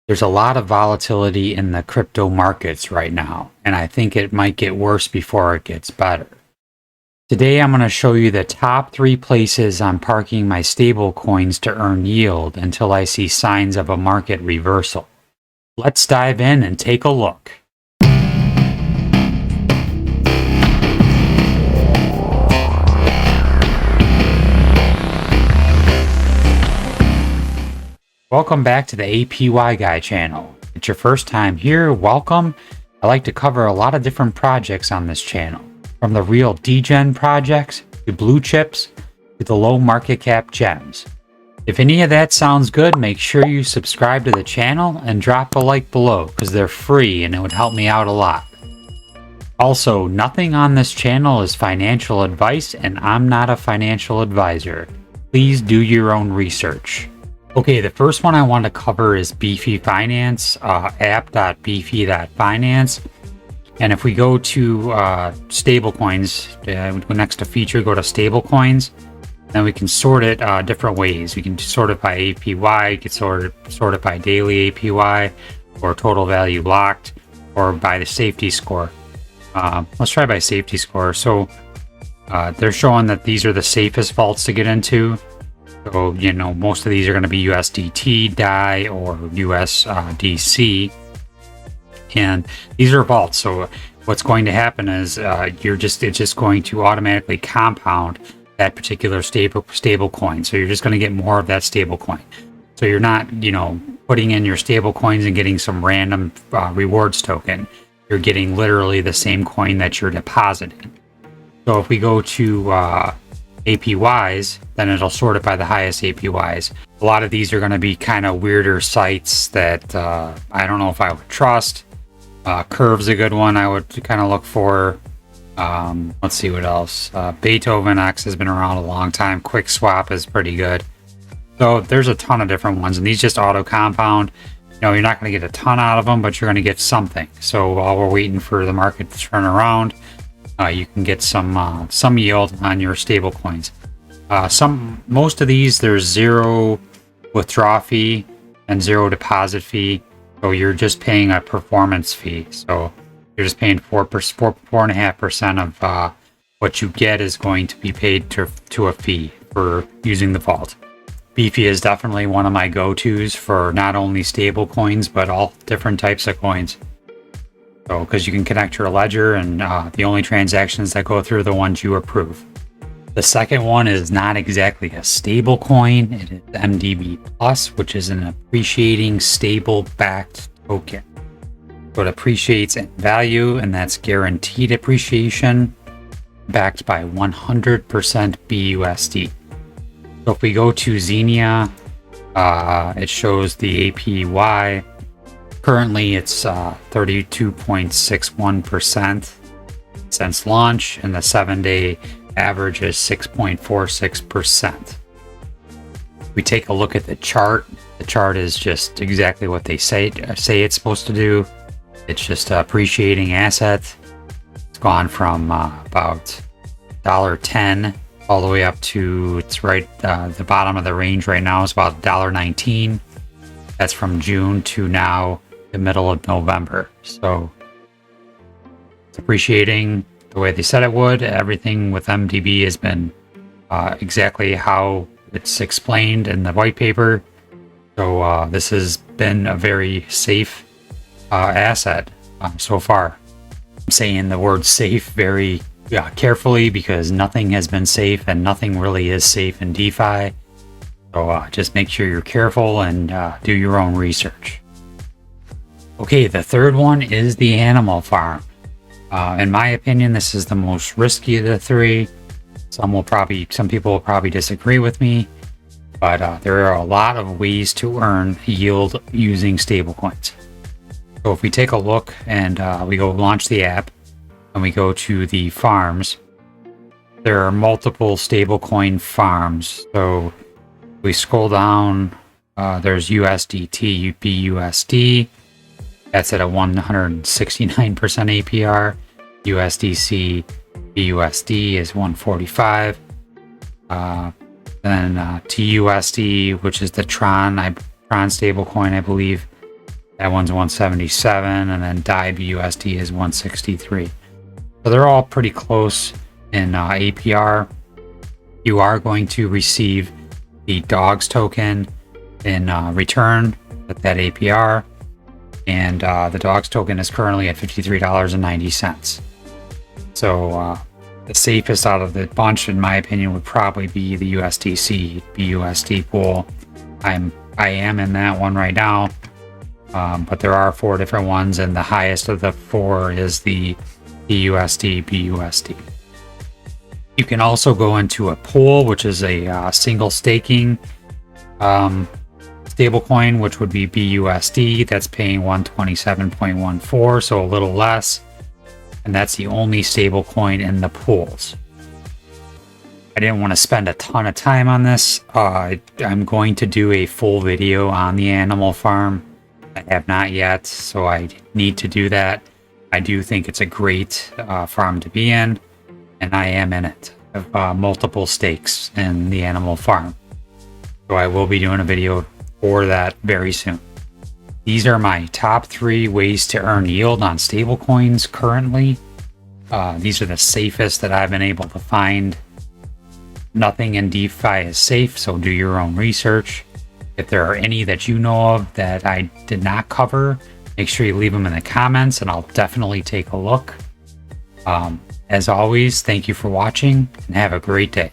There's a lot of volatility in the crypto markets right now, and I think it might get worse before it gets better. Today I'm going to show you the top 3 places I'm parking my stable coins to earn yield until I see signs of a market reversal. Let's dive in and take a look. Welcome back to the APY Guy channel. If it's your first time here, welcome. I like to cover a lot of different projects on this channel, from the real degen projects to blue chips to the low market cap gems. If any of that sounds good, make sure you subscribe to the channel and drop a like below because they're free and it would help me out a lot. Also, nothing on this channel is financial advice and I'm not a financial advisor. Please do your own research. Okay, the first one I want to cover is Beefy Finance, app.beefy.finance. And if we go to stablecoins, go next to feature, go to stablecoins, then we can sort it different ways. We can sort it by APY, you can sort it by daily APY, or total value locked, or by the safety score. Let's try by safety score. So they're showing that these are the safest vaults to get into. So, you know, most of these are going to be USDT, DAI, or USDC. And these are vaults. So what's going to happen is it's just going to automatically compound that particular stable coin. So you're just going to get more of that stable coin. So you're not, putting in your stable coins and getting some random rewards token. You're getting literally the same coin that you're depositing. So if we go to APYs, then it'll sort it by the highest APYs. A lot of these are going to be kind of weirder sites that I don't know if I would trust. Curve's a good one I would kind of look for. Let's see what else. Beethoven X has been around a long time. Quick Swap is pretty good. So there's a ton of different ones, and these just auto compound. You're not going to get a ton out of them, but you're going to get something. So while we're waiting for the market to turn around, you can get some yield on your stable coins. Most of these, there's 0 withdrawal fee and 0 deposit fee. So you're just paying a performance fee. So you're just paying 4.5% of what you get is going to be paid to a fee for using the vault. Beefy is definitely one of my go-tos for not only stable coins, but all different types of coins. So, because you can connect your ledger and the only transactions that go through are the ones you approve. The second one is not exactly a stable coin. It is MDB Plus, which is an appreciating stable backed token. So it appreciates in value, and that's guaranteed appreciation, backed by 100% BUSD. So if we go to Xenia, it shows the APY. Currently, it's 32.61% since launch, and the 7-day average is 6.46%. We take a look at the chart. The chart is just exactly what they say it's supposed to do. It's just appreciating asset. It's gone from about $1.10 all the way up to, it's right the bottom of the range right now is about $1.19. That's from June to now, the middle of November. So it's appreciating the way they said it would. Everything with MDB has been exactly how it's explained in the white paper. So this has been a very safe asset so far. I'm saying the word safe very carefully because nothing has been safe and nothing really is safe in DeFi. So just make sure you're careful and do your own research. Okay, the third one is the animal farm. In my opinion, this is the most risky of the 3. Some people will probably disagree with me, but there are a lot of ways to earn yield using stablecoins. So if we take a look and we go launch the app and we go to the farms, there are multiple stablecoin farms. So we scroll down, there's USDT, BUSD. That's at a 169% APR. USDC, BUSD is 145. Then TUSD, which is the Tron stablecoin, I believe, That one's 177, and then DAI BUSD is 163. So they're all pretty close in APR. You are going to receive the dogs token in return with that APR, and the dogs token is currently at $53.90. So the safest out of the bunch, in my opinion, would probably be the USDC BUSD pool. I am in that one right now, but there are 4 different ones, and the highest of the 4 is the USD BUSD. You can also go into a pool, which is a single staking stablecoin, which would be BUSD. That's paying 127.14, so a little less, and that's the only stablecoin in the pools. I didn't want to spend a ton of time on this. I'm going to do a full video on the animal farm. I have not yet, so I need to do that. I do think it's a great farm to be in, and I am in it. I have multiple stakes in the animal farm, so I will be doing a video for that very soon. These are my top 3 ways to earn yield on stablecoins currently. These are the safest that I've been able to find. Nothing in DeFi is safe, so do your own research. If there are any that you know of that I did not cover, make sure you leave them in the comments and I'll definitely take a look. As always, thank you for watching and have a great day.